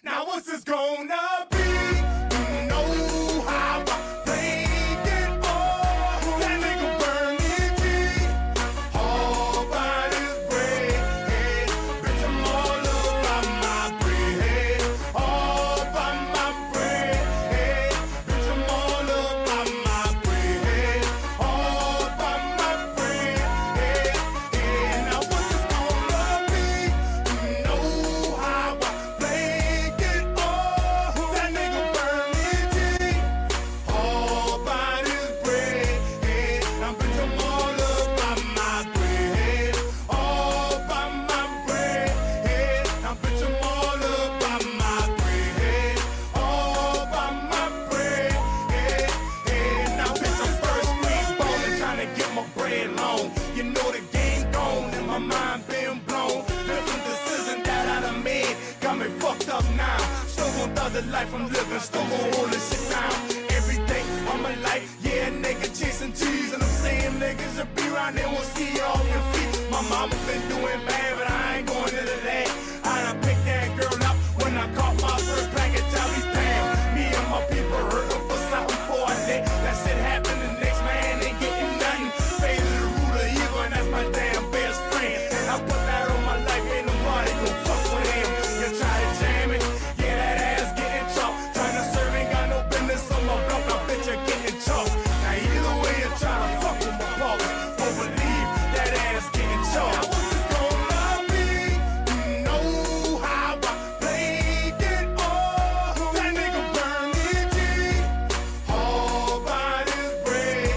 Now what's this gonna be? You know how I played it all. That nigga burn it deep. All by his bread. Bitch, I'm all up by my bread. All by my bread. Bitch, I'm all up by my bread. All by my bread. Now what's this gonna be? You know how I played it all. That nigga burn it deep. All by his bread. Now bitch, I'm all up by my bread. All by my bread. Now bitch, I'm all up by my bread. All by my bread. Now bitch, I'm first green ballin', trying to get my bread long. You know the game gone and my mind been blown. Different decisions that I done made got me fucked up now. Still gon' thug the life I'm living, still gon' hold this shit down. Every day of my life, yeah, nigga chasing G's, and I'm saying niggas should be around there, won't see you off your feet. My mama been doing bad, but I ain't going into that. I done picked that girl up when I caught my first package. I be damn, me and my people hurting for something for a day. That shit happened, the next man ain't getting nothing. Faded the root of evil, and that's my damn best friend. I put that on my life, ain't nobody gon' fuck with him. You try to jam it, yeah, that ass getting chalk. Trying to serve, ain't got no business on my block, I bet you're getting chalk. Now either way you try to fuck with my balls, won't believe that ass getting chalk. Now what's this gonna be? You know how I played it all. That nigga burn it deep. All by his bread.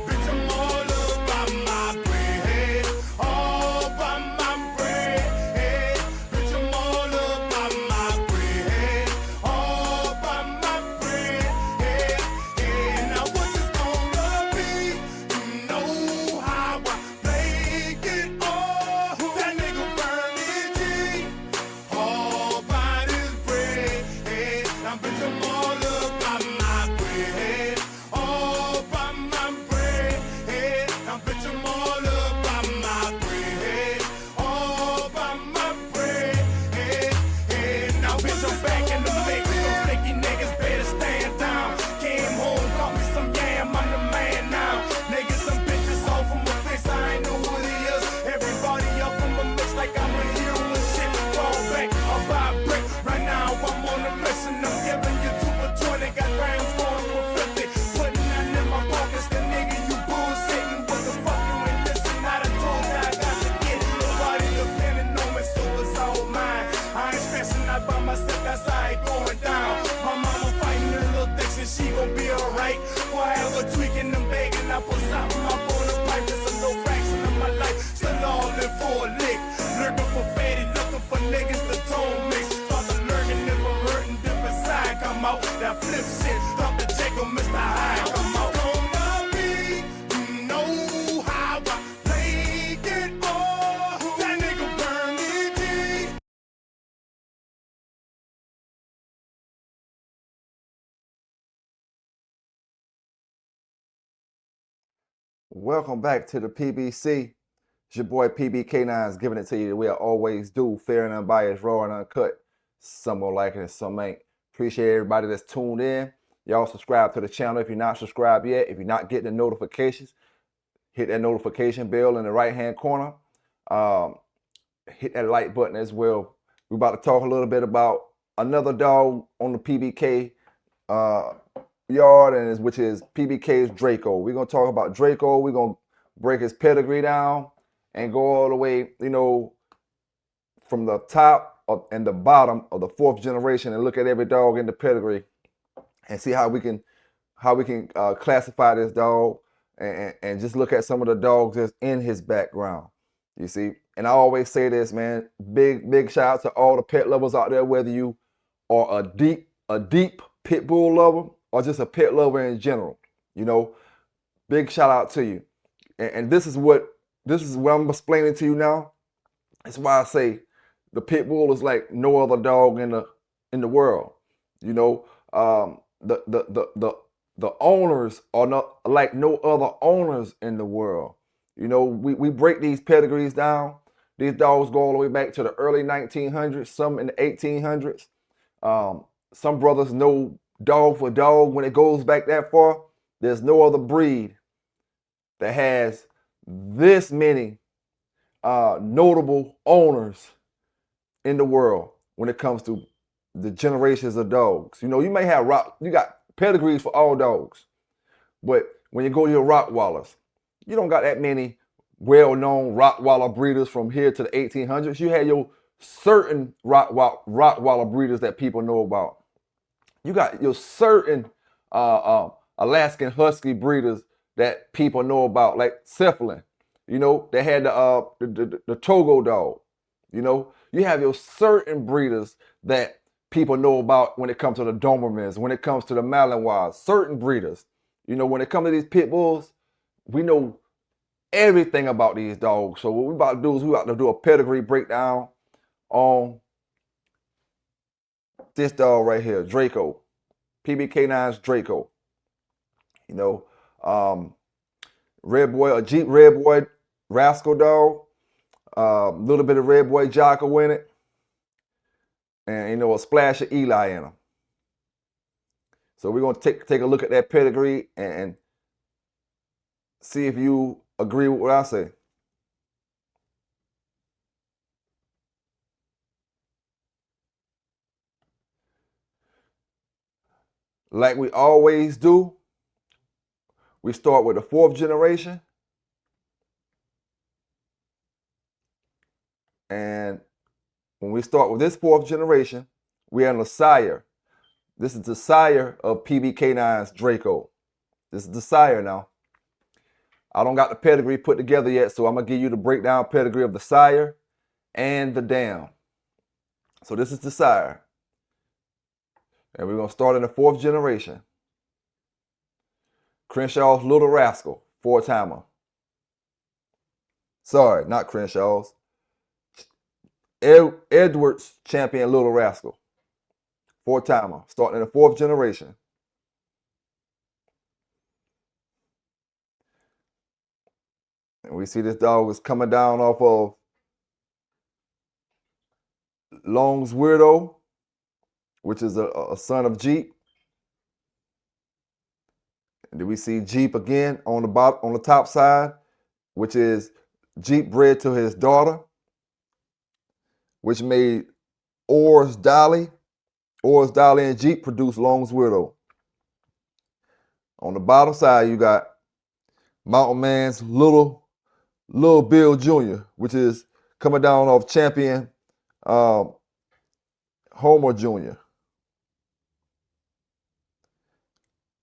Bitch, I'm all up by my bread. All by my bread. Bitch, I'm all up by my bread. All by my bread. Now what's this gonna be? You know how I played it all. That nigga burn it deep. All by his bread. Now bitch, I'm all up by my bread. All by my bread. Now bitch, I'm all up by my bread. All by my bread. Now bitch, I'm back in the mix. Those flaky niggas better stand down. Came home, got me some yam, I'm the man now. Niggas, some bitches all from my face, I ain't know who he is. Everybody up from my mix like I'm a hero and shit. Fall back, I'll buy a brick. Right now I'm on a mission, I'm giving you 2 for 20. Got grams going for 50. Putting that in my pockets, the nigga you bullshitting. What the fuck you ain't listen? I done told you I got to get it. Nobody depending on me, so it's all mine. I ain't stressing out by myself, that's how it going down. My mama fighting her little addiction, she gon' be alright. Forever tweaking and begging, I put something up on the pipe. It's a little fraction of my life, still all in for a lick. Lurking for fatty, looking for niggas to tone mix. Start to lurking if I'm hurting, different side come out. That flip shit, stop the Jacob, Mr. High come out. Gonna be, you know how I played it all. That nigga burn it deep. Welcome back to the PBC. It's your boy K9s giving it to you the way I always do, fair and unbiased, raw and uncut. Some will like it and some ain't. Appreciate everybody that's tuned in. Y'all subscribe to the channel if you're not subscribed yet. If you're not getting the notifications, hit that notification bell in the right-hand corner. Hit that like button as well. We're about to talk a little bit about another dog on the PBK yard, and which is PBK's Draco. We're gonna talk about Draco. We're gonna break his pedigree down and go all the way, you know, from the top and the bottom of the 4th generation, and look at every dog in the pedigree and see how we can classify this dog and just look at some of the dogs that's in his background. You see, and I always say this, man. Big shout out to all the pet lovers out there, whether you are a deep pit bull lover or just a pet lover in general. You know, big shout out to you. And this is what I'm explaining to you now. That's why I say the pit bull is like no other dog in the world. You know, the owners are not like no other owners in the world. You know, we break these pedigrees down. These dogs go all the way back to the early 1900s, some in the 1800s. Some brothers know dog for dog when it goes back that far. There's no other breed that has this many notable owners in the world when it comes to the generations of dogs. You know, you may have you got pedigrees for all dogs, but when you go to your Rottweilers, you don't got that many well-known Rottweiler breeders from here to the 1800s. You had your certain Rottweiler breeders that people know about. You got your certain Alaskan Husky breeders that people know about, like Cephalin. You know, they had the Togo dog. You know, you have your certain breeders that people know about when it comes to the Dobermans, when it comes to the Malinois, certain breeders. You know, when it comes to these pit bulls, we know everything about these dogs. So what we about to do is we about to do a pedigree breakdown on this dog right here, Draco. PBK9s Draco. You know, Red Boy, a Jeep Red Boy Rascal dog. A little bit of Red Boy Jocko in it. And, you know, a splash of Eli in them. So we're going to take a look at that pedigree and see if you agree with what I say. Like we always do, we start with the 4th generation. And when we start with this 4th generation, we are in the Sire. This is the Sire of PBK9's Draco. This is the Sire now. I don't got the pedigree put together yet, so I'm going to give you the breakdown pedigree of the Sire and the dam. So this is the Sire. And we're going to start in the 4th generation. Crenshaw's Little Rascal, 4-timer. Sorry, not Crenshaw's. Edwards Champion Little Rascal, 4-timer, starting in the 4th generation. And we see this dog is coming down off of Long's Weirdo, which is a son of Jeep. And then we see Jeep again on the top side, which is Jeep bred to his daughter, which made Orr's Dolly. Orr's Dolly and Jeep produced Long's Weirdo. On the bottom side, you got Mountain Man's Little Bill Jr., which is coming down off Champion Homer Jr.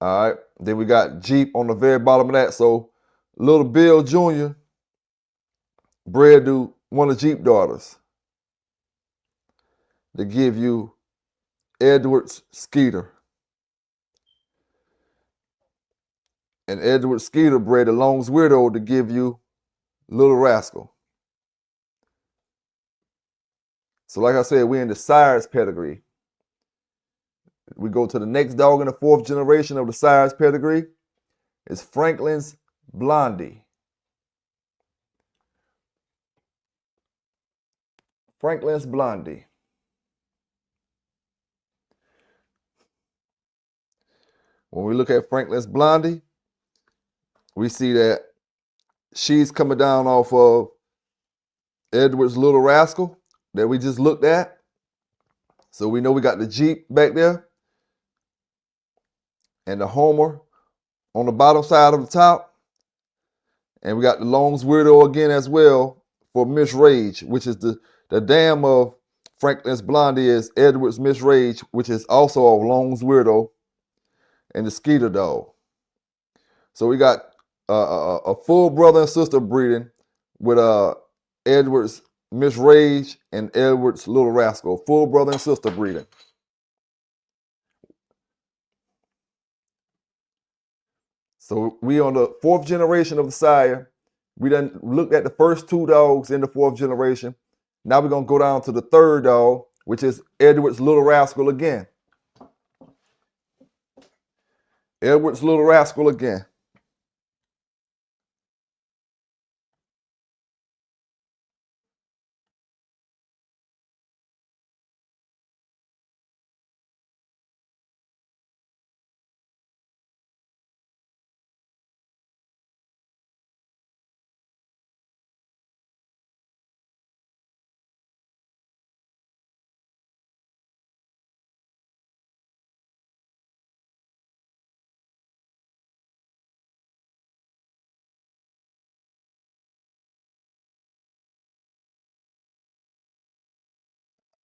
All right. Then we got Jeep on the very bottom of that. So Little Bill Jr. bred to one of Jeep daughters to give you Edwards Skeeter. And Edward Skeeter bred a Long's Weirdo to give you Little Rascal. So like I said, we're in the Sire's pedigree. We go to the next dog in the 4th generation of the Sire's pedigree. It's Franklin's Blondie. Franklin's Blondie. When we look at Franklin's Blondie, we see that she's coming down off of Edward's Little Rascal that we just looked at. So we know we got the Jeep back there and the Homer on the bottom side of the top. And we got the Long's Weirdo again as well for Miss Rage, which is the dam of Franklin's Blondie is Edward's Miss Rage, which is also a Long's Weirdo and the Skeeter dog. So we got a full brother and sister breeding with Edward's Miss Rage and Edward's Little Rascal. Full brother and sister breeding. So we on the 4th generation of the Sire. We done looked at the first 2 dogs in the 4th generation. Now we're going to go down to the 3rd dog, which is Edward's Little Rascal again. Edward's Little Rascal again.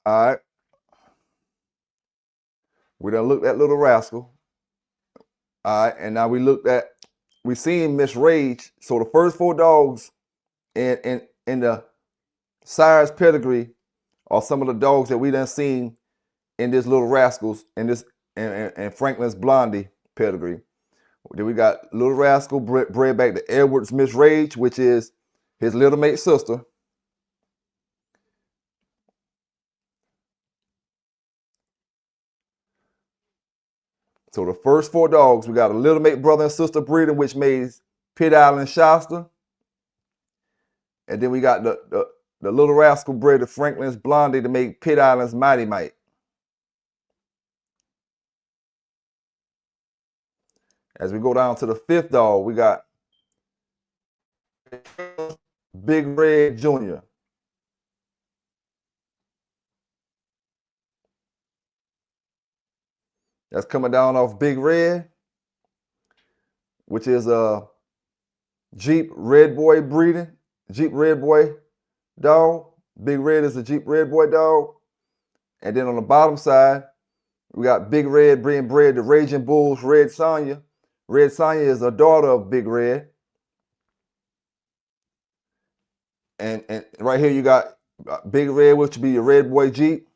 All right. We done looked at Little Rascal. All right. And now we seen Miss Rage. So the first 4 dogs in the Sire's pedigree are some of the dogs that we done seen in this Little Rascals and Franklin's Blondie pedigree. Then we got Little Rascal bred back to Edward's Miss Rage, which is his little mate sister. So the first 4 dogs, we got a little mate brother and sister breeding, which made Pit Island Shasta. And then we got the Little Rascal bred to Franklin's Blondie to make Pit Island's Mighty Mite. As we go down to the 5th dog, we got Big Red Jr. That's coming down off Big Red, which is a Jeep Red Boy breeding. Jeep Red Boy dog. Big Red is a Jeep Red Boy dog. And then on the bottom side, we got Big Red being bred to Raging Bull's Red Sonja. Red Sonja is a daughter of Big Red. And right here you got Big Red, which would be your Red Boy Jeep.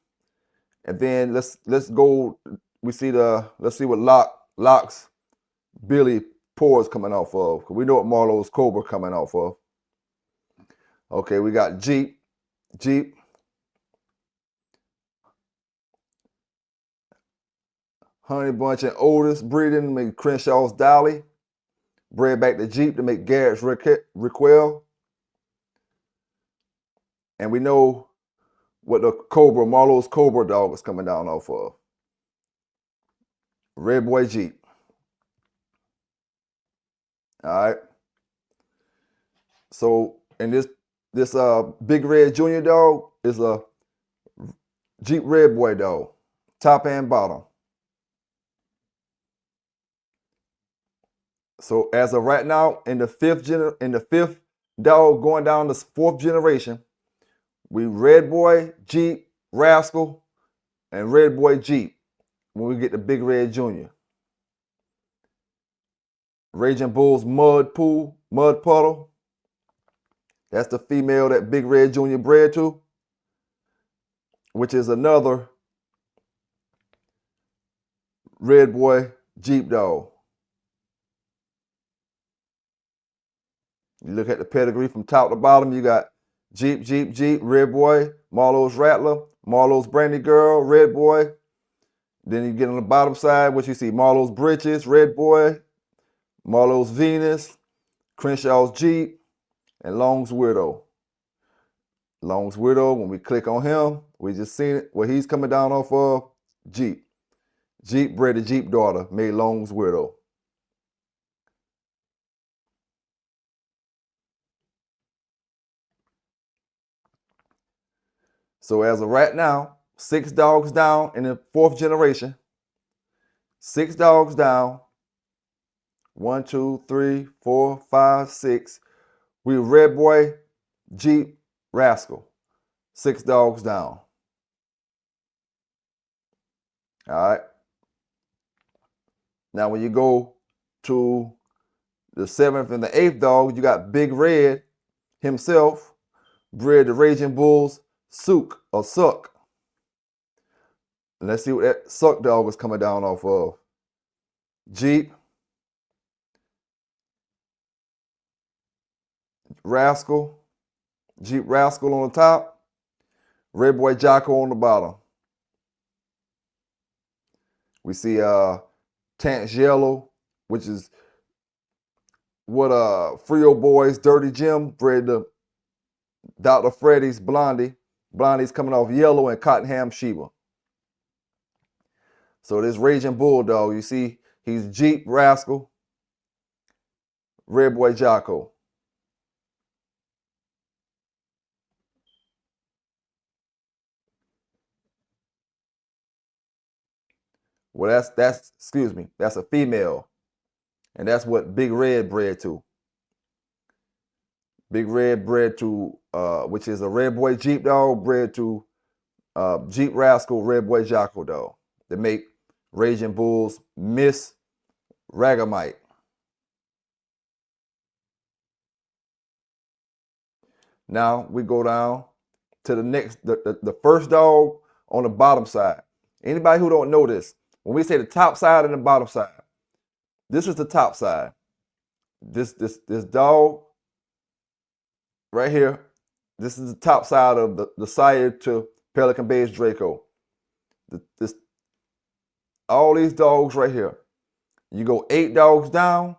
And then let's go. Let's see what Locks Billy Pores coming off of. We know what Marlowe's Cobra coming off of. Okay, we got Jeep, Honey Bunch and Otis breeding to make Crenshaw's Dolly. Bred back to Jeep to make Garrett's Raquel. And we know what the Cobra, Marlowe's Cobra dog is coming down off of. Red Boy Jeep. All right. So, and this Big Red Junior dog is a Jeep Red Boy dog, top and bottom. So as of right now, in the fifth dog going down the 4th generation, we Red Boy, Jeep, Rascal, and Red Boy Jeep when we get the Big Red Junior. Raging Bull's Mud Puddle. That's the female that Big Red Junior bred to, which is another Red Boy Jeep dog. You look at the pedigree from top to bottom, you got Jeep, Red Boy, Marlowe's Rattler, Marlowe's Brandy Girl, Red Boy. Then you get on the bottom side, what you see, Marlowe's Britches, Red Boy, Marlowe's Venus, Crenshaw's Jeep, and Long's Widow. Long's Widow, when we click on him, we just seen it, where he's coming down off of Jeep. Jeep bred a Jeep daughter, made Long's Widow. So as of right now, 6 dogs down in the 4th generation. 6 dogs down. 1, 2, 3, 4, 5, 6. We Red Boy, Jeep, Rascal. 6 dogs down. All right. Now when you go to the 7th and the 8th dog, you got Big Red himself, bred the Raging Bulls, Sook or Suck. Let's see what that Suck dog is coming down off of. Jeep, Rascal, Jeep Rascal on the top, Red Boy Jocko on the bottom. We see Tance Yellow, which is what Frio Boys Dirty Jim bred to Dr. Freddy's Blondie. Blondie's coming off Yellow and Cottonham Sheba. So this Raging Bulldog, you see, he's Jeep Rascal, Red Boy Jocko. Well, that's a female. And that's what Big Red bred to. Big Red bred to, which is a Red Boy Jeep dog, bred to Jeep Rascal, Red Boy Jocko dog. They make Raging Bulls, Miss Ragamite. Now we go down to the next, the first dog on the bottom side. Anybody who don't know this, when we say the top side and the bottom side, this is the top side. This dog right here, this is the top side of the sire to Pelican Bay's Draco. All these dogs right here. You go 8 dogs down,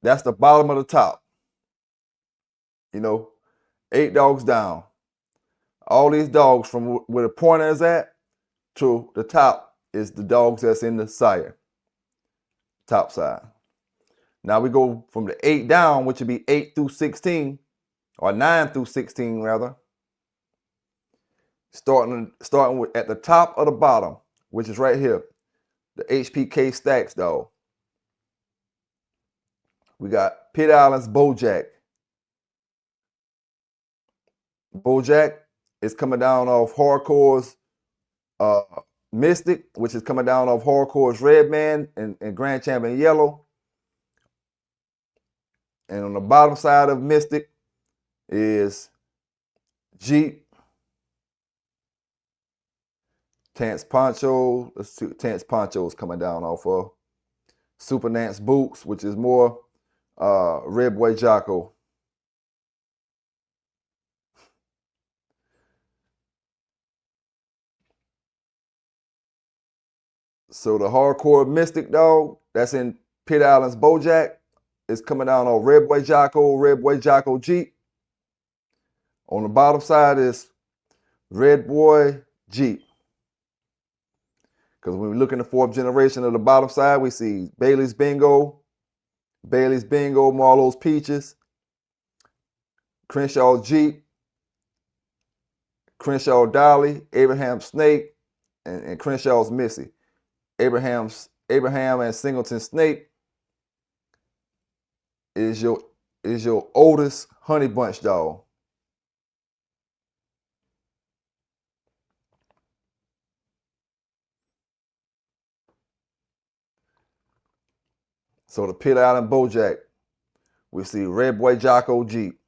that's the bottom of the top. 8 dogs down. All these dogs from where the pointer is at to the top is the dogs that's in the sire, top side. Now we go from the 8 down, which would be 8 through 16, or 9 through 16 rather. Starting with at the top of the bottom, which is right here, the HPK stacks dog. We got Pit Island's Bojack. Bojack is coming down off Hardcore's Mystic, which is coming down off Hardcore's Redman and Grand Champion Yellow. And on the bottom side of Mystic is Jeep, Tance Poncho. Let's see what Tance Poncho is coming down off of. Super Nance Boots, which is more Red Boy Jocko. So the Hardcore Mystic dog, that's in Pit Island's Bojack, is coming down on Red Boy Jocko Jeep. On the bottom side is Red Boy Jeep. Because when we look in the 4th generation of the bottom side, we see Bailey's Bingo, Marlowe's Peaches, Crenshaw Jeep, Crenshaw Dolly, Abraham Snake, and Crenshaw's Missy. Abraham and Singleton Snake is your oldest honey bunch dog. So the Pit Island Bojack, we see Red Boy Jocko Jeep.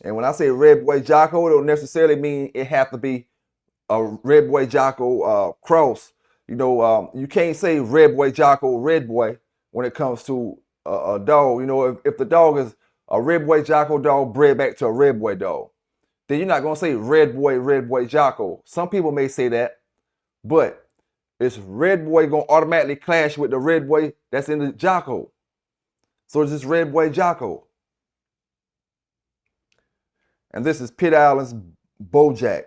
And when I say Red Boy Jocko, it don't necessarily mean it has to be a Red Boy Jocko cross. You can't say Red Boy Jocko Red Boy when it comes to a dog. If the dog is a Red Boy Jocko dog bred back to a Red Boy dog, then you're not going to say Red Boy Jocko. Some people may say that, but it's Red Boy going to automatically clash with the Red Boy that's in the Jocko. So it's just Red Boy Jocko. And this is Pit Island's Bojack,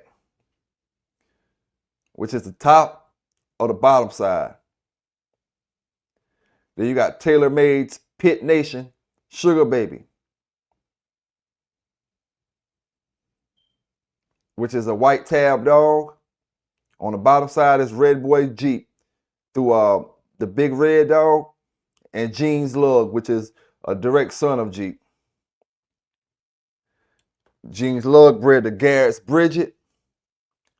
which is the top or the bottom side. Then you got TaylorMade's Pit Nation Sugar Baby, which is a white tab dog. On the bottom side is Red Boy Jeep through the Big Red dog, and Jean's Lug, which is a direct son of Jeep. Jean's Lug bred to Garrett's Bridget,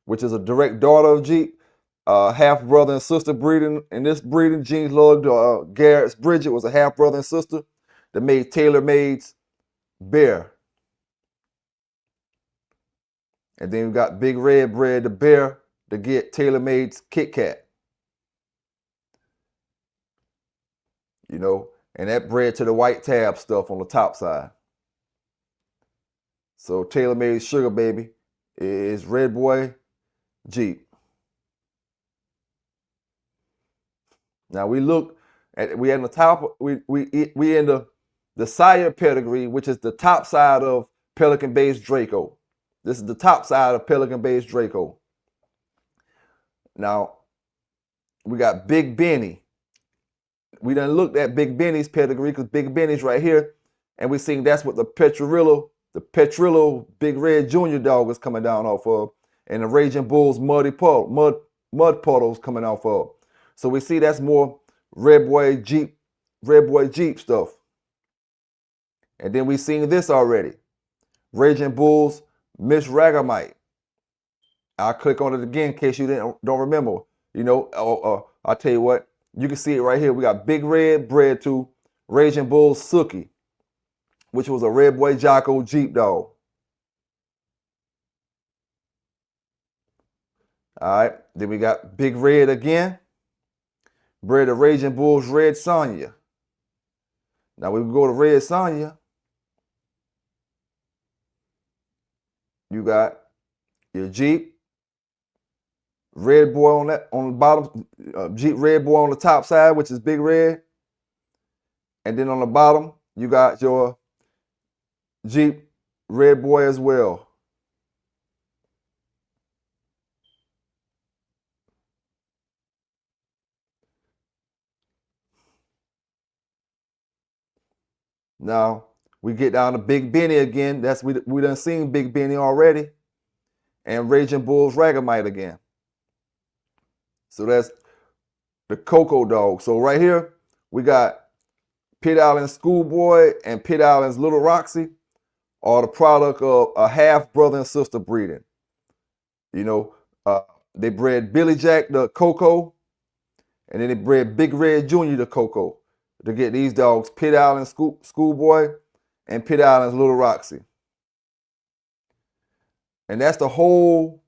which is a direct daughter of Jeep. Half brother and sister breeding. In this breeding, Jean's Lug to Garrett's Bridget was a half brother and sister that made TaylorMade's Bear. And then we got Big Red bred to Bear to get TaylorMade's Kit Kat. And that bred to the white tab stuff on the top side. So TaylorMade's Sugar Baby is Red Boy Jeep. Now we look at we in the top we in the sire pedigree, which is the top side of Pelican Bay's Draco. This is the top side of Pelican Bay's Draco. Now we got Big Benny. We done looked at Big Benny's pedigree because Big Benny's right here, and we seen that's what the Petrillo Big Red Junior dog is coming down off of, and the Raging Bull's mud puddles coming off of. So we see that's more Red Boy Jeep stuff. And then we seen this already. Raging Bulls, Miss Ragamite. I'll click on it again in case you don't remember. You know, I'll tell you what, you can see it right here. We got Big Red bred to Raging Bulls Sookie, which was a Red Boy Jocko Jeep dog. All right, then we got Big Red again, bred to Raging Bulls Red Sonja. Now we go to Red Sonja. You got your Jeep Red Boy on the bottom, Jeep Red Boy on the top side, which is Big Red, and then on the bottom you got your Jeep Red Boy as well. Now we get down to Big Benny again. We done seen Big Benny already, and Raging Bulls Ragamite again. So that's the Coco dog. So right here we got Pit Island Schoolboy and Pit Island's Little Roxy are the product of a half brother and sister breeding. You know, they bred Billy Jack the Coco, and then they bred Big Red Jr. the Coco to get these dogs, Pit Island Schoolboy and Pit Island's Little Roxy. And that's the whole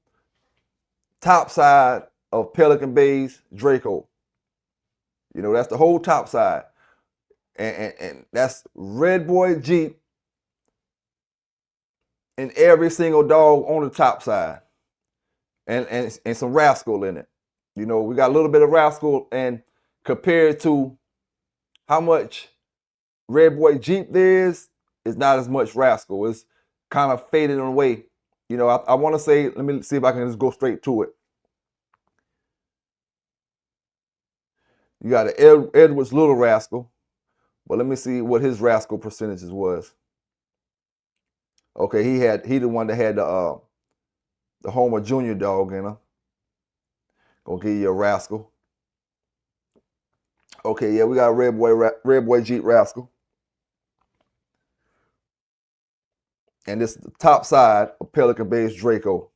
top side of Pelican Bay's Draco. You know, that's the whole top side. And that's Red Boy Jeep and every single dog on the top side. And some Rascal in it. You know, we got a little bit of Rascal, and compared to how much Red Boy Jeep there is, it's not as much Rascal. It's kind of faded away. You know, I want to say, let me see if I can just go straight to it. You got an Edwards Little Rascal, but let me see what his Rascal percentages was. Okay, he the one that had the Homer Jr. dog in him. Gonna give you a Rascal. Okay, yeah, we got a Red Boy Jeep Rascal. And this is the top side of Pelican Bay's Draco.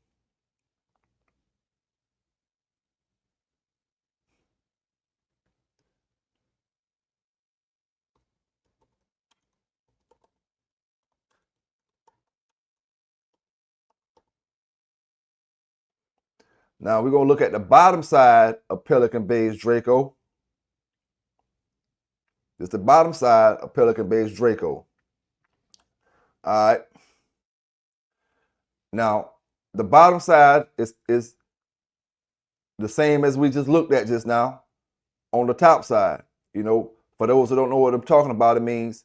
Now we're going to look at the bottom side of Pelican Bay's Draco. This is the bottom side of Pelican Bay's Draco. All right. Now, the bottom side is the same as we just looked at just now on the top side. You know, for those who don't know what I'm talking about, it means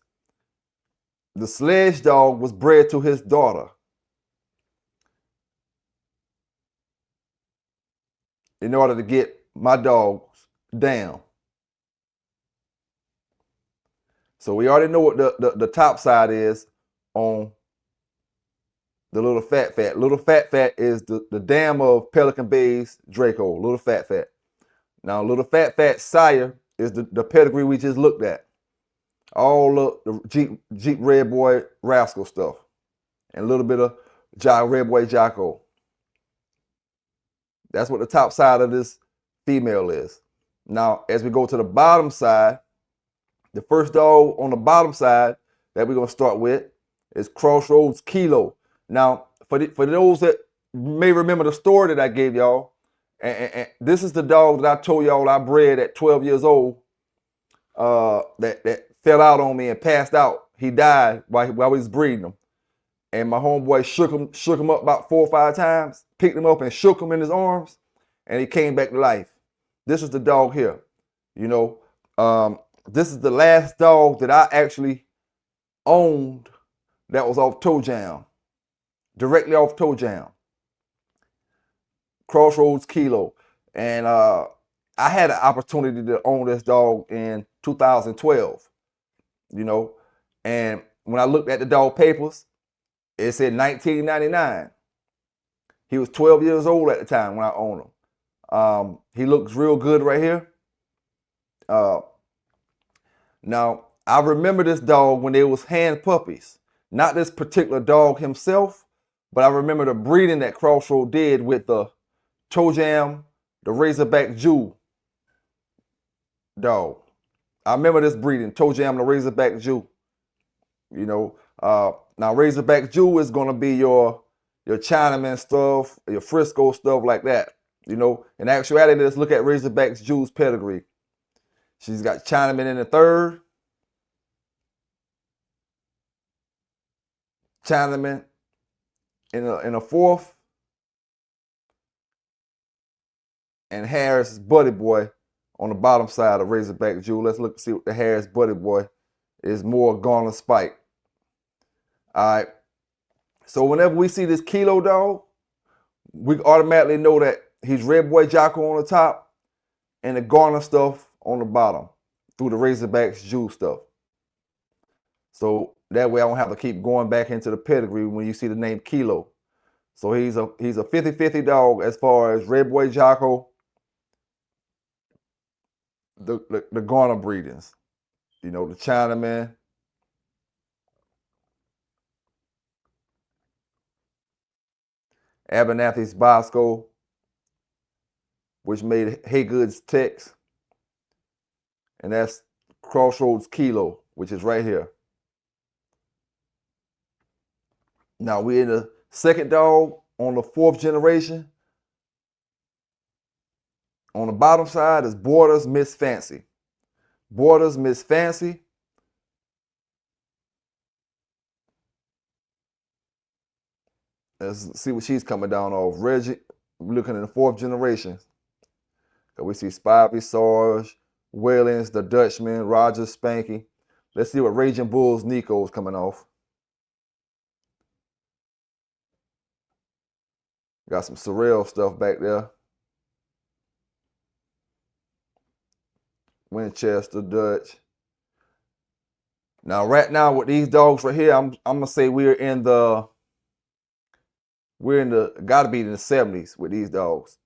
the sledge dog was bred to his daughter. In order to get my dogs down. So we already know what the top side is on the Little Fat Fat. Little Fat Fat is the dam of Pelican Bay's Draco, Little Fat Fat. Now, Little Fat Fat Sire is the pedigree we just looked at. All the Jeep Red Boy Rascal stuff. And a little bit of Red Boy Jocko. That's what the top side of this female is. Now, as we go to the bottom side, the first dog on the bottom side that we're going to start with is Crossroads Kilo. Now, for those that may remember the story that I gave y'all, and this is the dog that I told y'all I bred at 12 years old that fell out on me and passed out. He died while we was breeding him. And my homeboy shook him up about 4 or 5 times, picked him up and shook him in his arms, and he came back to life. This is the dog here. You know, this is the last dog that I actually owned that was off toe jam, directly off toe jam. Crossroads Kilo. And I had an opportunity to own this dog in 2012, you know, and when I looked at the dog papers, it said 1999. He was 12 years old at the time when I owned him. He looks real good right here. Now, I remember this dog when they was hand puppies. Not this particular dog himself, but I remember the breeding that Crossroad did with the Toe Jam, the Razorback Jew dog. I remember this breeding, Toe Jam, the Razorback Jew. You know, now Razorback Jew is gonna be your Chinaman stuff, your Frisco stuff like that. You know, in actuality, let's look at Razorback Jew's pedigree. She's got Chinaman in the third, Chinaman in a fourth, and Harris Buddy Boy on the bottom side of Razorback Jew. Let's look see what the Harris Buddy Boy is more Garner Spike. All right. So whenever we see this Kilo dog, we automatically know that he's Red Boy Jocko on the top and the Garner stuff on the bottom through the Razorbacks Jew stuff. So that way I don't have to keep going back into the pedigree when you see the name Kilo. So he's a 50-50 dog as far as Red Boy Jocko, the Garner breedings. You know, the Chinaman, Abernathy's Bosco, which made Haygood's Tex, and that's Crossroads Kilo, which is right here. Now we're in the second dog on the fourth generation. On the bottom side is Borders Miss Fancy. Borders Miss Fancy. Let's see what she's coming down off. Reggie, looking in the fourth generation. We see Spivey, Sarge, Whalens, the Dutchman, Roger, Spanky. Let's see what Raging Bulls Nico's coming off. Got some Sorrel stuff back there. Winchester, Dutch. Now, right now with these dogs right here, I'm gonna say we're in the gotta be in the 70s with these dogs,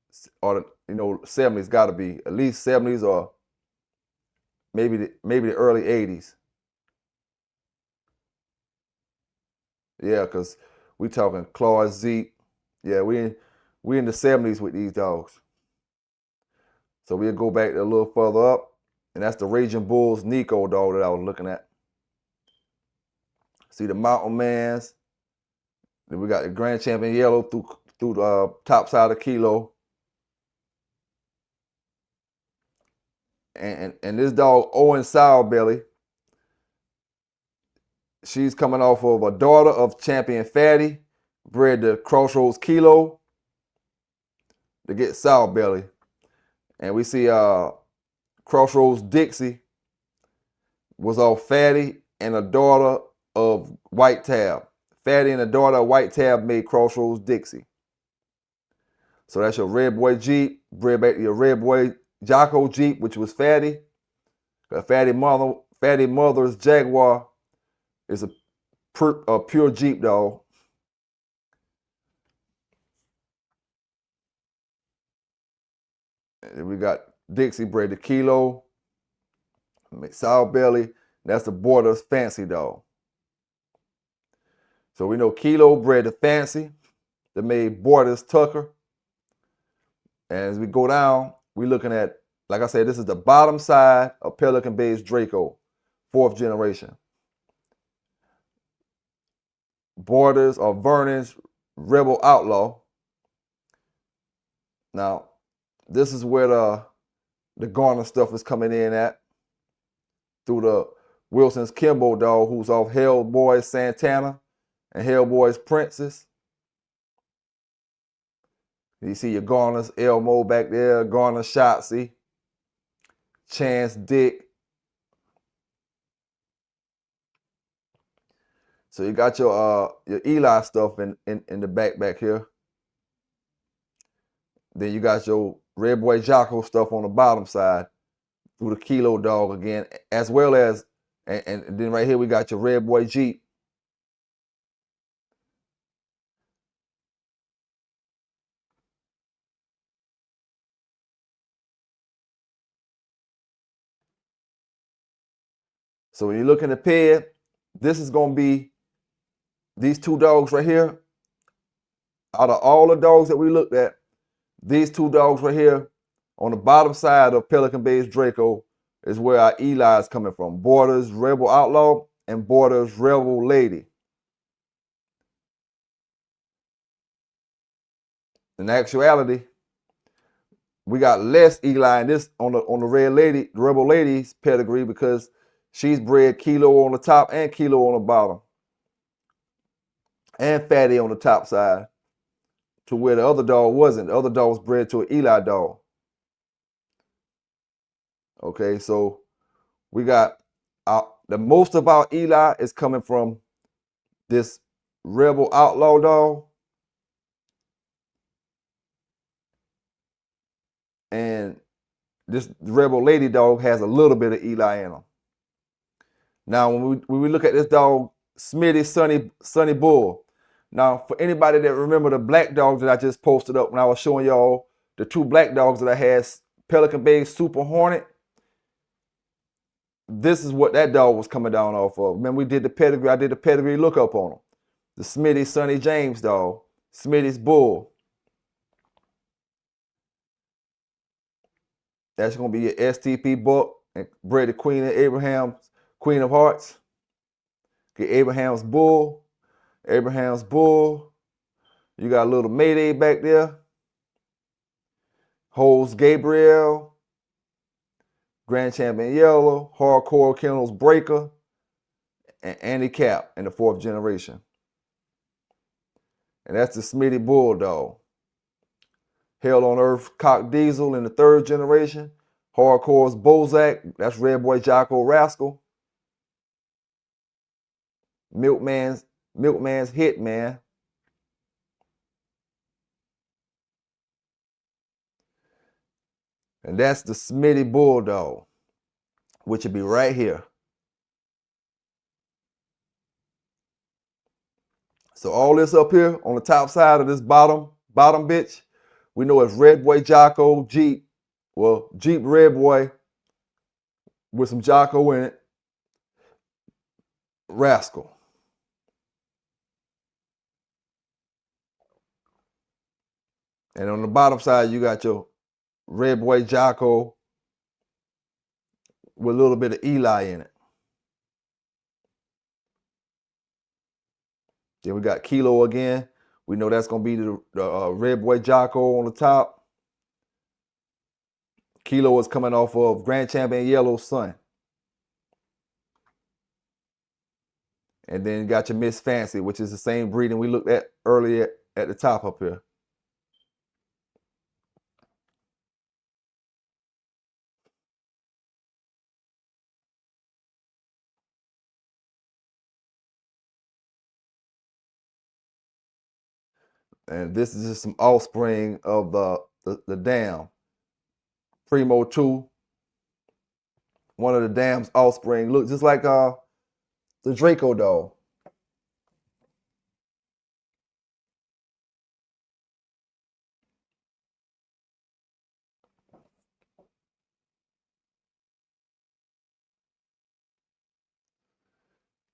or the 70s gotta be at least 70s or maybe the early 80s. Yeah, cause we talking Claude Zeke. Yeah, we in the 70s with these dogs. So we'll go back a little further up, and that's the Raging Bulls Nico dog that I was looking at. See the Mountain Mans. Then we got the Grand Champion Yellow through the top side of Kilo. And this dog, Owen Sourbelly, she's coming off of a daughter of Champion Fatty, bred to Crossroads Kilo to get Sourbelly. And we see Crossroads Dixie was off Fatty and a daughter of White Tab. Fatty and a daughter of White Tab made Crossroads Dixie. So that's your Red Boy Jeep, bred back to your Red Boy Jocko Jeep, which was Fatty. Fatty mother's Jaguar is a pure Jeep dog. And we got Dixie bred to Kilo, Sourbelly. That's the Borders Fancy dog. So we know Kilo bred to Fancy that made Borders Tucker. And as we go down, we're looking at, like I said, this is the bottom side of Pelican Bay's Draco, fourth generation. Borders or Vernon's Rebel Outlaw. Now, this is where the Garner stuff is coming in at through the Wilson's Kimbo dog, who's off Hellboy's Santana and Hellboy's Princess. You see your Garner's Elmo back there, Garner Shotzi, Chance Dick. So you got your Eli stuff in the back here. Then you got your Red Boy Jocko stuff on the bottom side through the Kilo dog again, as well as, and then right here we got your Red Boy Jeep. So when you look in the ped, this is going to be these two dogs right here, out of all the dogs that we looked at, these two dogs right here on the bottom side of Pelican Bay's Draco is where our Eli is coming from. Borders Rebel Outlaw and Borders Rebel Lady. In actuality, we got less Eli in this on the Red Lady, the Rebel Lady's pedigree, because she's bred Kilo on the top and Kilo on the bottom, and Fatty on the top side, to where the other dog wasn't. The other dog was bred to an Eli dog. Okay, so we got the most of our Eli is coming from this Rebel Outlaw dog, and this Rebel Lady dog has a little bit of Eli in him. Now, when we look at this dog, Smitty Sunny Bull. Now, for anybody that remember the black dogs that I just posted up when I was showing y'all the two black dogs that I had, Pelican Bay Super Hornet, this is what that dog was coming down off of. Remember, we did the pedigree. I did the pedigree lookup on him. The Smitty Sonny James dog, Smitty's Bull. That's going to be your STP buck, and bred the Queen of Abraham's, Queen of Hearts. Get Abraham's Bull. Abraham's Bull. You got a little Mayday back there. Holds Gabriel. Grand Champion Yellow. Hardcore Kennels Breaker. And Andy Cap in the 4th generation. And that's the Smitty Bulldog. Hell on Earth Cock Diesel in the 3rd generation. Hardcore's Bozak. That's Red Boy Jocko Rascal. Milkman's Hitman. And that's the Smitty Bulldog, which would be right here. So all this up here on the top side of this bottom bitch, we know it's Red Boy Jocko Jeep. Well, Jeep Red Boy with some Jocko in it. Rascal. And on the bottom side, you got your Red Boy Jocko with a little bit of Eli in it. Then we got Kilo again. We know that's going to be the Red Boy Jocko on the top. Kilo is coming off of Grand Champion Yellow's son. And then you got your Miss Fancy, which is the same breeding we looked at earlier at the top up here. And this is just some offspring of the dam. Primo 2. One of the dam's offspring. Look just like the Draco dog.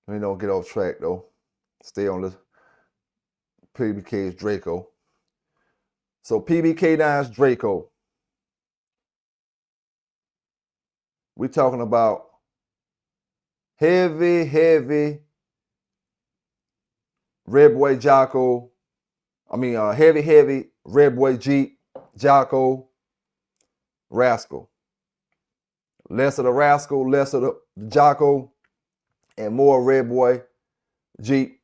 Let me don't get off track though. Stay on the PBK's Draco. So PBK9's Draco. We're talking about heavy Red Boy Jocko. Heavy Red Boy Jeep Jocko Rascal. Less of the Rascal, less of the Jocko, and more Red Boy Jeep.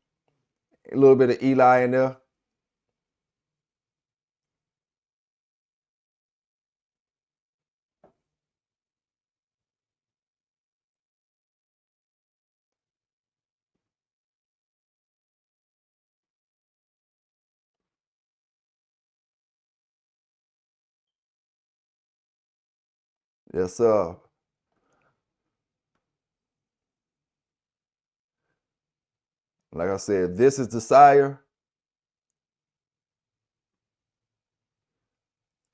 A little bit of Eli in there. Yes, sir. Like I said, this is the sire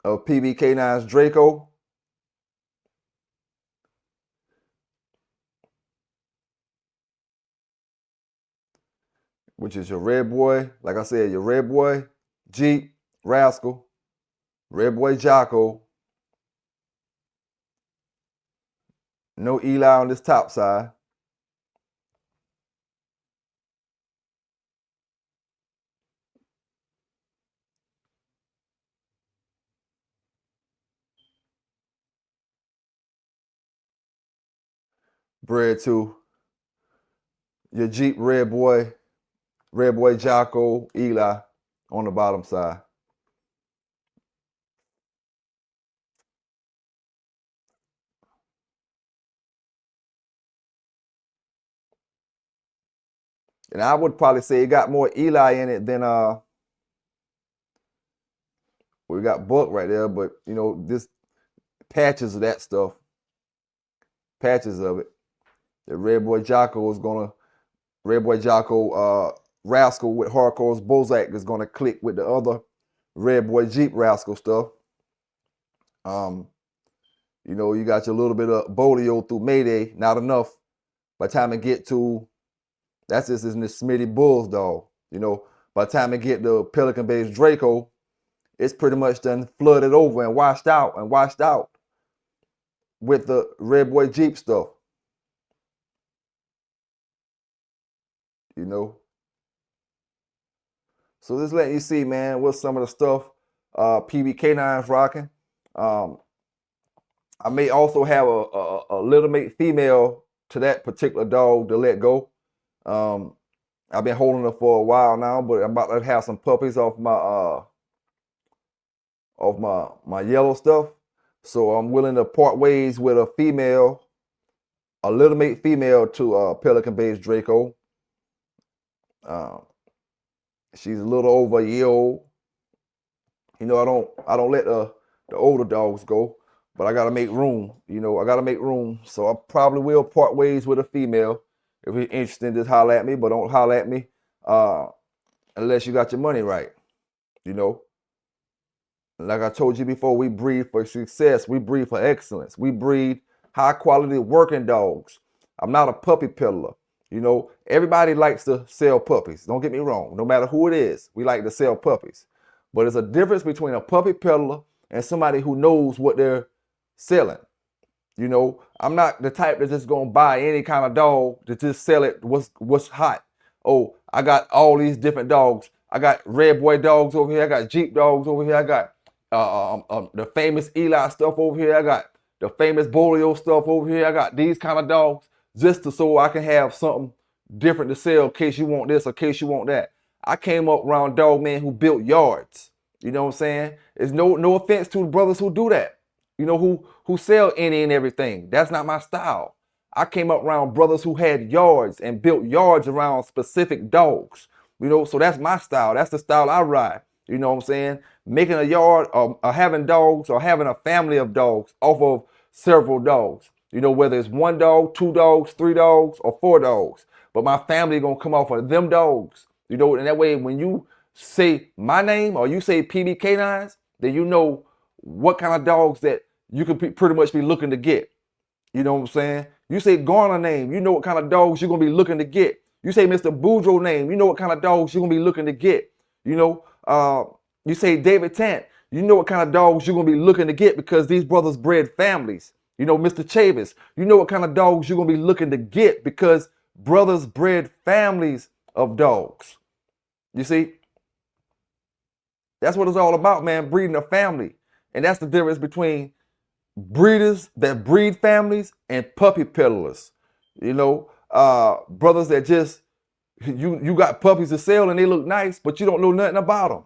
of PBK9's Draco. which is your red boy, like I said, your red boy, Jeep, Rascal, red boy, Jocko. No Eli on this top side. Bred to your Jeep, red boy, Jocko, Eli on the bottom side. And I would probably say it got more Eli in it than we got Buck right there, but you know, this patches of that stuff. Patches of it. The red boy Jocko is gonna Rascal with Hardcore's Bozak is gonna click with the other red boy Jeep Rascal stuff. You know, you got your little bit of Bolio through Mayday, not enough. By the time it get to, that's just in the Smitty Bulls, dog. You know, by the time it get to Pelican Bay's Draco, it's pretty much done flooded over and washed out with the red boy Jeep stuff. You know. So just letting you see, man, what some of the stuff PB K9s rocking. I may also have a little mate female to that particular dog to let go. I've been holding her for a while now, but I'm about to have some puppies off my yellow stuff. So I'm willing to part ways with a female, a little mate female to Pelican Bay's Draco. She's a little over a year old. You know, I don't let the older dogs go, but I gotta make room. You know, I gotta make room. So I probably will part ways with a female. If you're interested, just holler at me, but don't holler at me unless you got your money right. You know, like I told you before, we breed for success. We breed for excellence. We breed high quality working dogs. I'm not a puppy peddler. You know, everybody likes to sell puppies. Don't get me wrong. No matter who it is, we like to sell puppies. But there's a difference between a puppy peddler and somebody who knows what they're selling. You know, I'm not the type that's just gonna buy any kind of dog to just sell it what's hot. Oh, I got all these different dogs. I got red boy dogs over here. I got Jeep dogs over here. I got the famous Eli stuff over here. I got the famous Bolio stuff over here. I got these kind of dogs just so I can have something different to sell in case you want this or in case you want that. I came up around dog men who built yards. You know what I'm saying? It's no offense to the brothers who do that. You know, who sell any and everything. That's not my style. I came up around brothers who had yards and built yards around specific dogs. You know, so that's my style. That's the style I ride. You know what I'm saying? Making a yard or having dogs or having a family of dogs off of several dogs. You know, whether it's one dog, two dogs, three dogs, or four dogs. But my family gonna come off of them dogs. You know, and that way when you say my name or you say PB K9s, then you know what kind of dogs that you could pretty much be looking to get. You know what I'm saying? You say Garner name, you know what kind of dogs you're gonna be looking to get. You say Mr. Boudreaux name, you know what kind of dogs you're gonna be looking to get. You know, you say David Tant, you know what kind of dogs you're gonna be looking to get because these brothers bred families. You know, Mr. Chavis, you know what kind of dogs you're gonna be looking to get because brothers bred families of dogs. You see? That's what it's all about, man, breeding a family. And that's the difference between breeders that breed families and puppy peddlers. You know, brothers that just, you got puppies to sell and they look nice, but you don't know nothing about them.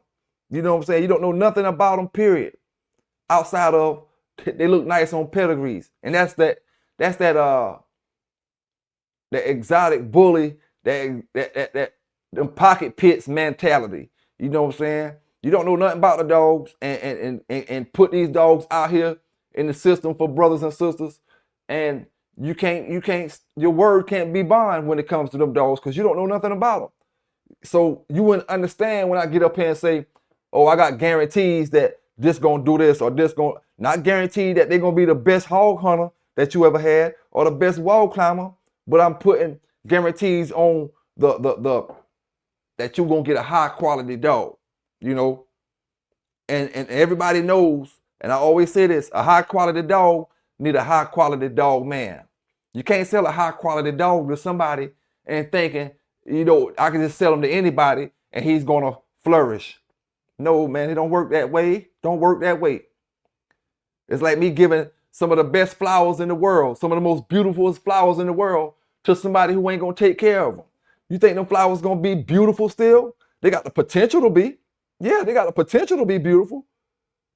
You know what I'm saying? You don't know nothing about them, period. Outside of, they look nice on pedigrees. And that's that exotic bully, that them pocket pits mentality. You know what I'm saying? You don't know nothing about the dogs and put these dogs out here in the system for brothers and sisters, and your word can't be bond when it comes to them dogs because you don't know nothing about them. So you wouldn't understand when I get up here and say, oh, I got guarantees that this gonna do this or this gonna, not guaranteed that they're gonna be the best hog hunter that you ever had or the best wall climber, but I'm putting guarantees on the that you're gonna get a high quality dog, you know. And everybody knows, and I always say this, a high quality dog need a high quality dog man. You can't sell a high quality dog to somebody and thinking, you know, I can just sell him to anybody and he's gonna flourish. No, man, it don't work that way. Don't work that way. It's like me giving some of the best flowers in the world, some of the most beautiful flowers in the world to somebody who ain't gonna take care of them. You think them flowers gonna be beautiful still? They got the potential to be. Yeah, they got the potential to be beautiful.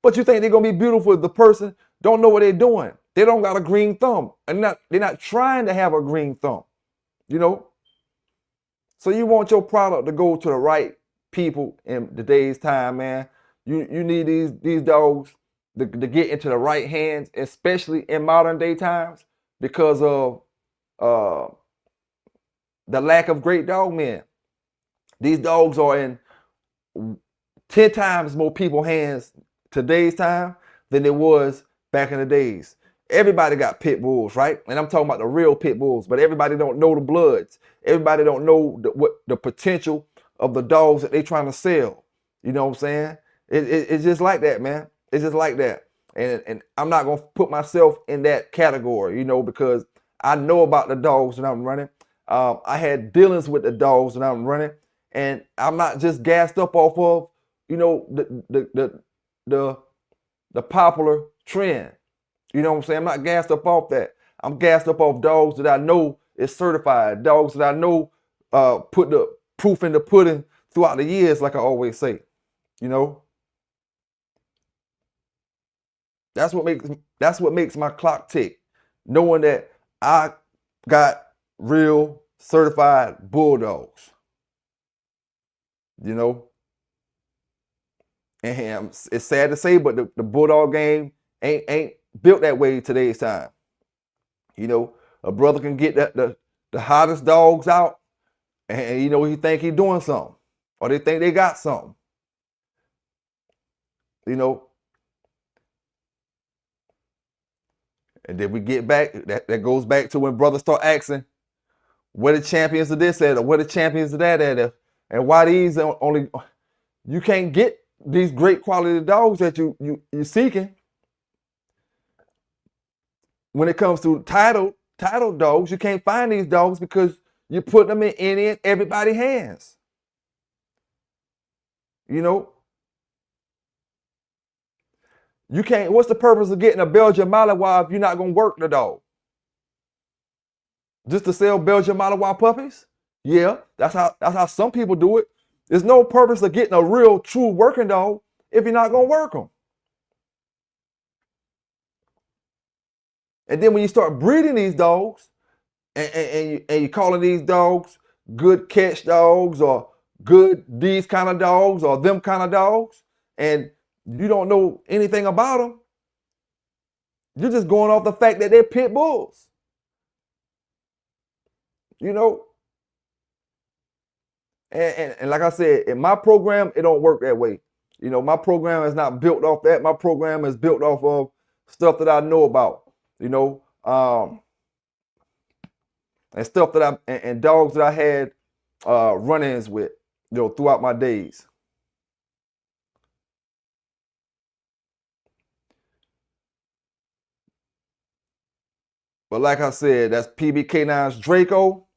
But you think they're gonna be beautiful if the person don't know what they're doing. They don't got a green thumb. And they're not trying to have a green thumb, you know? So you want your product to go to the right people in today's time, man. You need these dogs to get into the right hands, especially in modern day times, because of the lack of great dog men. These dogs are in 10 times more people's hands today's time than it was back in the days. Everybody got pit bulls, right? And I'm talking about the real pit bulls, but everybody don't know the bloods. Everybody don't know what the potential of the dogs that they trying to sell. You know what I'm saying? It's just like that, man. It's just like that. And I'm not gonna put myself in that category, you know, because I know about the dogs that I'm running. I had dealings with the dogs that I'm running, and I'm not just gassed up off of, you know, the popular trend. You know what I'm saying? I'm not gassed up off that. I'm gassed up off dogs that I know is certified, dogs that I know put the proof in the pudding throughout the years, like I always say. You know, that's what makes my clock tick, knowing that I got real certified bulldogs. You know, and it's sad to say, but the bulldog game ain't built that way today's time. You know, a brother can get the hottest dogs out, and you know he think he doing something, or they think they got something. You know, and then we get back. That goes back to when brothers start asking, where the champions of this at, or where the champions of that at, and why these only. You can't get these great quality dogs that you're seeking. When it comes to title dogs, you can't find these dogs because you put them in any and everybody's hands. You know, you can't. What's the purpose of getting a Belgian Malinois if you're not gonna work the dog? Just to sell Belgian Malinois puppies? Yeah, that's how some people do it. There's no purpose of getting a real, true working dog if you're not gonna work them. And then when you start breeding these dogs, and you're calling these dogs good catch dogs, or good these kind of dogs, or them kind of dogs, and you don't know anything about them, you're just going off the fact that they're pit bulls. You know, and like I said, in my program, it don't work that way. You know, my program is not built off that. My program is built off of stuff that I know about. You know, and stuff that and dogs that I had run-ins with, you know, throughout my days. But like I said, that's PBK9's Draco.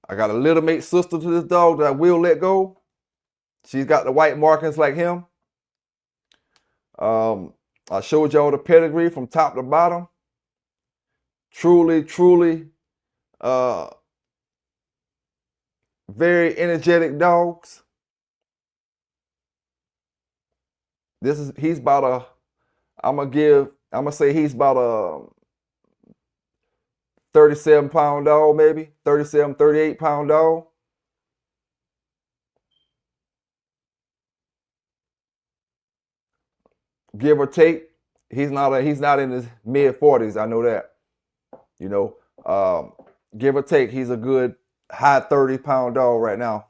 I got a little mate sister to this dog that I will let go. She's got the white markings like him. I showed y'all the pedigree from top to bottom. Truly, truly, very energetic dogs. He's about a, I'm gonna say he's about a 37-pound dog, maybe 37, 38-pound dog. Give or take. He's not in his mid 40s. I know that. You know, give or take, he's a good high 30-pound dog right now.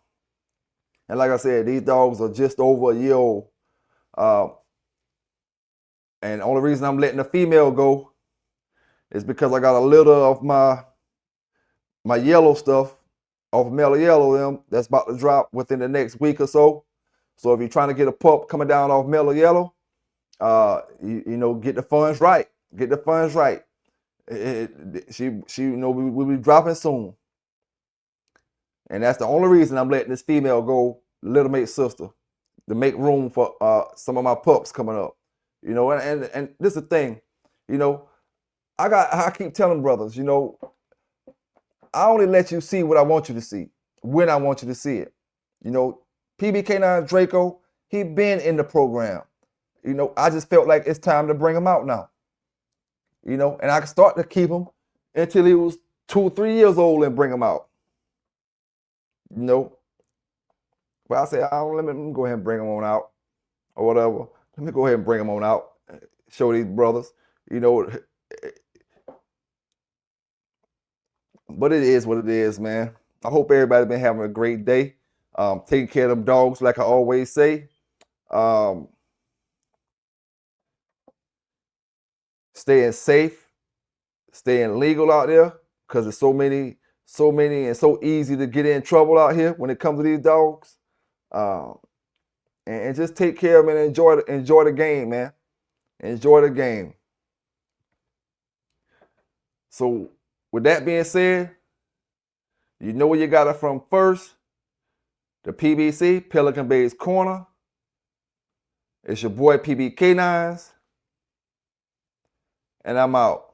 And like I said, these dogs are just over a year old. And the only reason I'm letting the female go is because I got a litter of my yellow stuff off Mellow Yellow them that's about to drop within the next week or so. So if you're trying to get a pup coming down off Mellow Yellow, you know, get the funds right. Get the funds right. She you know, we'll be dropping soon. And that's the only reason I'm letting this female go, Little Mate's sister, to make room for some of my pups coming up. You know, and this is the thing, you know, I keep telling brothers, you know, I only let you see what I want you to see, when I want you to see it. You know, PBK9 Draco, he been in the program. You know, I just felt like it's time to bring him out now. You know, and I can start to keep him until he was 2 or 3 years old and bring him out. You know, but I say, let me go ahead and bring him on out or whatever. Let me go ahead and bring him on out, show these brothers, you know. But it is what it is, man. I hope everybody's been having a great day. Taking care of them dogs, like I always say. Staying safe, staying legal out there, because there's so many, and so easy to get in trouble out here when it comes to these dogs. And just take care of them and enjoy the game, man. Enjoy the game. So with that being said, you know where you got it from first. The PBC, Pelican Bay's Corner. It's your boy PBK9s. And I'm out.